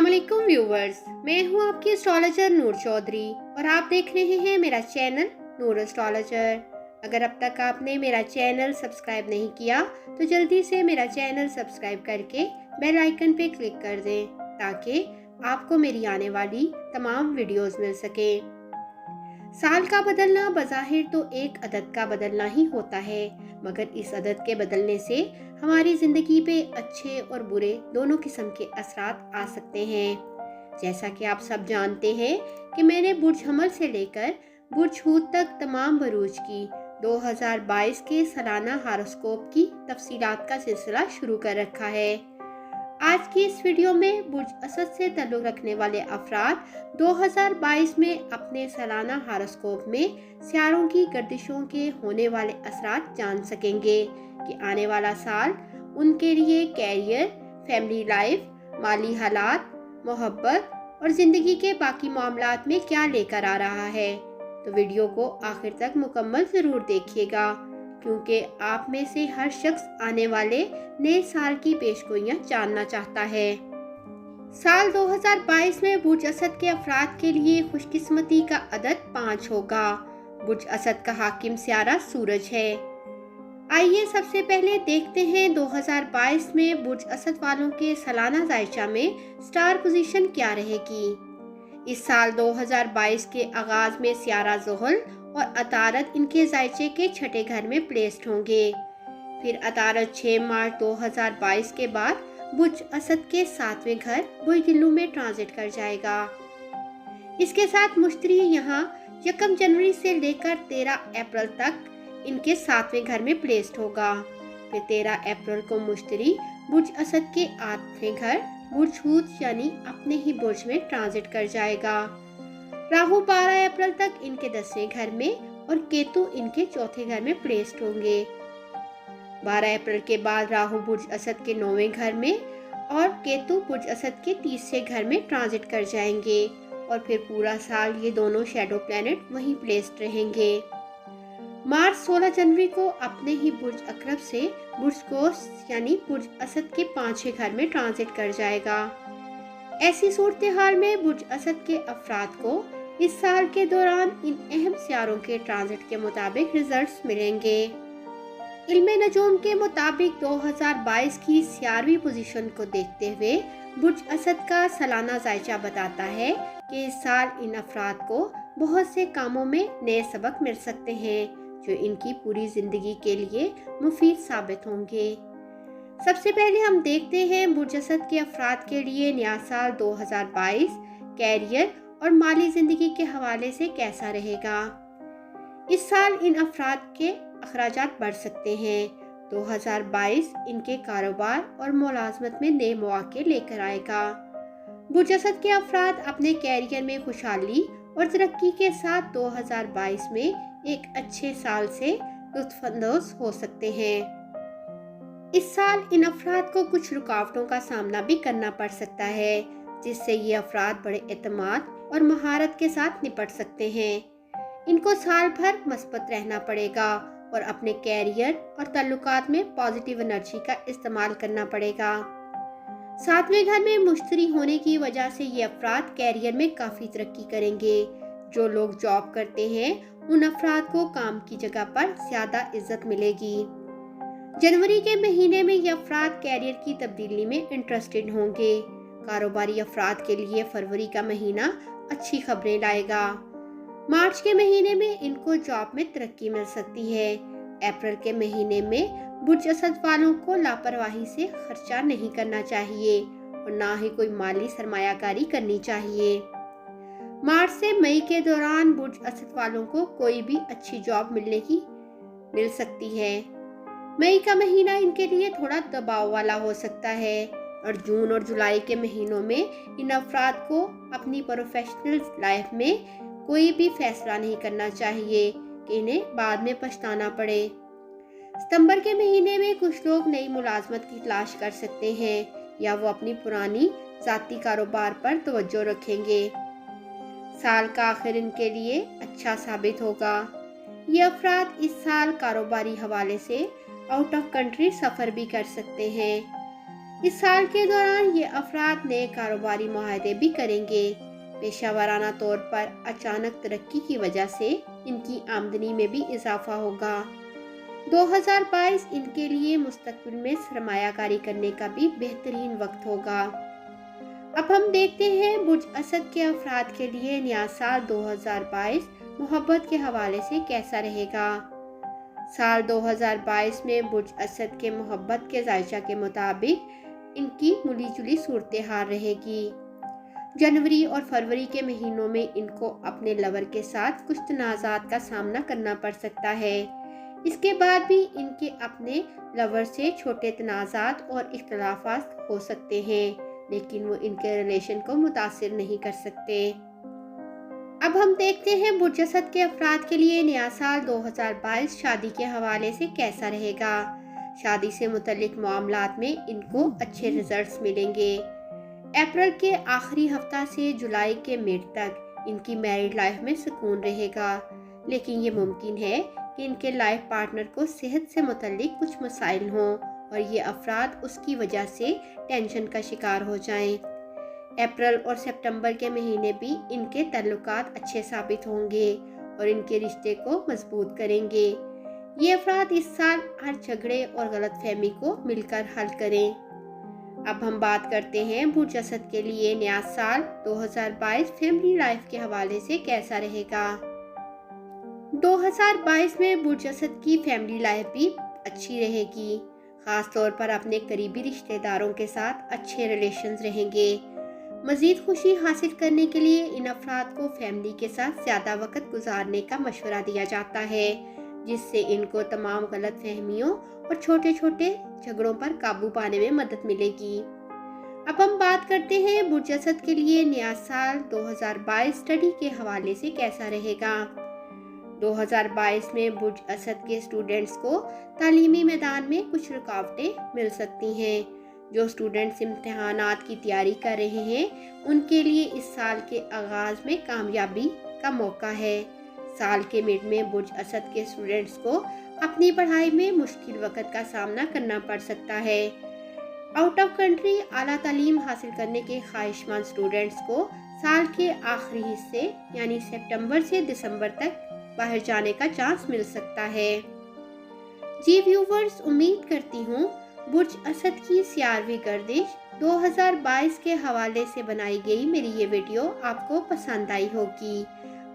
अस्सलाम वालेकुम व्यूवर्स, मैं हूं आपकी एस्ट्रोलॉजर नूर चौधरी और आप देख रहे हैं मेरा चैनल नूर एस्ट्रोलॉजर। अगर अब तक आपने मेरा चैनल सब्सक्राइब नहीं किया तो जल्दी से मेरा चैनल सब्सक्राइब करके बेल आइकन पे क्लिक कर दें ताकि आपको मेरी आने वाली तमाम वीडियोस मिल सके। साल का बदलना बज़ाहिर तो एक अदद का बदलना ही होता है, मगर इस अदद के बदलने से हमारी ज़िंदगी पे अच्छे और बुरे दोनों किस्म के असरात आ सकते हैं। जैसा कि आप सब जानते हैं कि मैंने बुर्ज हमल से लेकर बुर्ज हूत तक तमाम बुरूज की 2022 के सालाना हारोस्कोप की तफसीलात का सिलसिला शुरू कर रखा है। आज की इस वीडियो में बुर्ज असद से ताल्लुक़ रखने वाले अफराद 2022 में अपने सालाना हारोस्कोप में सियारों की गर्दिशों के होने वाले असरात जान सकेंगे कि आने वाला साल उनके लिए कैरियर, फैमिली लाइफ, माली हालात, मोहब्बत और ज़िंदगी के बाकी मामलात में क्या लेकर आ रहा है। तो वीडियो को आखिर तक मुकम्मल ज़रूर देखिएगा क्योंकि आप में से हर शख्स आने वाले नए साल की पेशगोइयाँ जानना चाहता है। साल 2022 में बुर्ज असद के अफराद के लिए खुशकिस्मती का अदद 5 होगा। बुर्ज असद का हाकिम सियारा सूरज है। आइए सबसे पहले देखते हैं 2022 में बुर्ज असद वालों के सालाना जायचा में स्टार पोजीशन क्या रहेगी। इस साल 2022 के आगाज में सियारा ज़ुहल और अतारद इनके जायचे के छठे घर में प्लेस्ड होंगे। फिर अतारद 6 मार्च 2022 के बाद बुर्ज असद के 7वें घर बुर्ज दिल्लू में ट्रांजिट कर जाएगा। इसके साथ मुश्तरी यहाँ 1 जनवरी से लेकर 13 अप्रैल तक इनके 7वें घर में प्लेस्ड होगा। फिर 13 अप्रैल को मुश्तरी बुर्ज असद के 8वें घर बुर्ज हूत यानी अपने ही बुर्ज में ट्रांजिट कर जाएगा। राहु 12 अप्रैल तक इनके 10वें घर में और केतु इनके चौथे घर में प्लेस्ड होंगे। 12 अप्रैल के बाद राहु बुर्ज असद के 9वें घर में और केतु बुर्ज असद के 30वें घर में ट्रांजिट कर जाएंगे और फिर पूरा साल ये दोनों शैडो प्लैनेट वहीं प्लेस्ड रहेंगे। मार्च 16 जनवरी को अपने ही बुर्ज अकरब से बुर्ज कोस यानी बुर्ज असद के 5वें घर में ट्रांजिट कर जाएगा। ऐसी सूरत हाल में बुर्ज असद के अफराद को इस साल के दौरान इन अहम सियारों के ट्रांजिट के मुताबिक रिजल्ट्स मिलेंगे। इल्मे नजूम के मुताबिक 2022 की सियारवी पोजीशन को देखते हुए बुर्ज असद का सालाना जायचा बताता है कि इस साल इन अफराद को बहुत से कामों में नए सबक मिल सकते हैं जो इनकी पूरी जिंदगी के लिए मुफीद साबित होंगे। सबसे पहले हम देखते हैं बुर्ज असद के अफराद के लिए नया साल 2022 कैरियर और माली जिंदगी के हवाले से कैसा रहेगा। इस साल इन अफराद के अखराजात बढ़ सकते हैं। 2022 इनके कारोबार और मुलाजमत में नए मौके लेकर आएगा। बुर्ज असद के अफराद अपने कैरियर में खुशहाली और तरक्की के साथ 2022 में एक अच्छे साल से लुत्फानंदोज हो सकते हैं। इस साल इन अफराद को कुछ रुकावटों का सामना भी करना पड़ सकता है जिससे ये अफराद बड़े एतमाद और महारत के साथ निपट सकते हैं। इनको साल भर मस्बत रहना पड़ेगा और अपने कैरियर और ताल्लुकात में पॉजिटिव एनर्जी का इस्तेमाल करना पड़ेगा। 7वें घर में मुश्तरी होने की वजह से ये अफराद कैरियर में काफ़ी तरक्की करेंगे। जो लोग जॉब करते हैं उन अफराद को काम की जगह पर ज़्यादा इज्जत मिलेगी। जनवरी के महीने में ये अफराद कैरियर की तब्दीली में इंटरेस्टेड होंगे। कारोबारी अफराद के लिए फरवरी का महीना अच्छी खबरें लाएगा। मार्च के महीने में इनको जॉब में तरक्की मिल सकती है। अप्रैल के महीने में बुर्ज असद वालों को लापरवाही से खर्चा नहीं करना चाहिए और ना ही कोई माली सरमायाकारी करनी चाहिए। मार्च से मई के दौरान बुर्ज असद वालों को कोई भी अच्छी जॉब मिल सकती है। मई का महीना इनके लिए थोड़ा दबाव वाला हो सकता है और जून और जुलाई के महीनों में इन अफराद को अपनी प्रोफेशनल लाइफ में कोई भी फैसला नहीं करना चाहिए कि इन्हें बाद में पछताना पड़े। सितंबर के महीने में कुछ लोग नई मुलाजमत की तलाश कर सकते हैं या वो अपनी पुरानी जाती कारोबार पर तवज्जो रखेंगे। साल का आखिर इनके लिए अच्छा साबित होगा। ये अफराद इस साल कारोबारी हवाले से आउट ऑफ कंट्री सफ़र भी कर सकते हैं। इस साल के दौरान ये अफराद नए कारोबारी मुआहदे भी करेंगे। पेशेवराना तौर पर अचानक तरक्की की वजह से इनकी आमदनी में भी इजाफा होगा। 2022 इनके लिए मुस्तकबिल में सरमायाकारी करने का भी बेहतरीन वक्त होगा। अब हम देखते हैं बुर्ज असद के अफराद के लिए नया साल 2022 मोहब्बत के हवाले से कैसा रहेगा। साल 2022 में बुर्ज असद के मोहब्बत के जायचा के मुताबिक इनकी मिली जुली सूरत हाल रहेगी। जनवरी और फरवरी के महीनों में इनको अपने लवर के साथ कुछ तनाज़ात का सामना करना पड़ सकता है। इसके बाद भी इनके अपने लवर से छोटे तनाज़ात और इख्तलाफात हो सकते हैं, लेकिन वो इनके रिलेशन को मुतासिर नहीं कर सकते। अब हम देखते हैं बुर्ज असद के अफराद के लिए नया साल 2022 शादी के हवाले से कैसा रहेगा। शादी से मुतल्लिक मामलात में इनको अच्छे रिजल्ट्स मिलेंगे। अप्रैल के आखिरी हफ्ता से जुलाई के मिड तक इनकी मैरिड लाइफ में सुकून रहेगा, लेकिन ये मुमकिन है कि इनके लाइफ पार्टनर को सेहत से मुतल्लिक कुछ मसाइल हों और ये अफराद उसकी वजह से टेंशन का शिकार हो जाएं। अप्रैल और सितंबर के महीने भी इनके तल्लुकात अच्छे साबित होंगे और इनके रिश्ते को मजबूत करेंगे। ये अफराद इस साल हर झगड़े और गलतफहमी को मिलकर हल करें। अब हम बात करते हैं बुर्ज असद के लिए नया साल 2022 फैमिली लाइफ के हवाले से कैसा रहेगा। 2022 में बुर्ज असद की फैमिली लाइफ भी अच्छी रहेगी। खास तौर पर अपने करीबी रिश्तेदारों के साथ अच्छे रिलेशंस रहेंगे। मज़ीद खुशी हासिल करने के लिए इन अफराद को फैमिली के साथ ज़्यादा वक्त गुजारने का मशवरा दिया जाता है, जिससे इनको तमाम गलत फहमियों और छोटे छोटे झगड़ों पर काबू पाने में मदद मिलेगी। अब हम बात करते हैं बुर्ज असद के लिए नया साल 2022 स्टडी के हवाले से कैसा रहेगा। 2022 में बुर्ज असद के स्टूडेंट्स को तालीमी मैदान में कुछ रुकावटें मिल सकती हैं। जो स्टूडेंट्स इम्तिहानात की तैयारी कर रहे हैं उनके लिए इस साल के आगाज़ में कामयाबी का मौका है। साल के मिड में बुर्ज असद के स्टूडेंट्स को अपनी पढ़ाई में मुश्किल वक्त का सामना करना पड़ सकता है। आउट ऑफ कंट्री आला तालीम हासिल करने के ख्वाहिशमंद स्टूडेंट्स को साल के आखिरी हिस्से यानी सितंबर से दिसंबर तक बाहर जाने का चांस मिल सकता है। जी व्यूवर्स, उम्मीद करती हूँ बुर्ज असद की 11वीं गर्दिश 2022 के हवाले से बनाई गई मेरी ये वीडियो आपको पसंद आई होगी।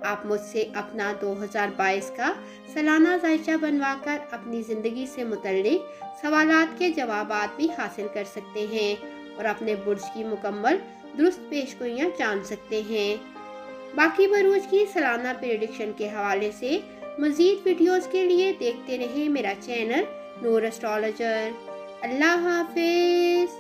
आप मुझसे अपना 2022 का सालाना जायचा बनवाकर अपनी ज़िंदगी से मुतल्लिक सवालात के जवाबात भी हासिल कर सकते हैं और अपने बुर्ज की मुकम्मल दुरुस्त पेशगोइयाँ जान सकते हैं। बाकी बरूज की सालाना प्रेडिक्शन के हवाले से मज़ीद वीडियोस के लिए देखते रहें मेरा चैनल नूर एस्ट्रोलॉजर। अल्लाह हाफिज़।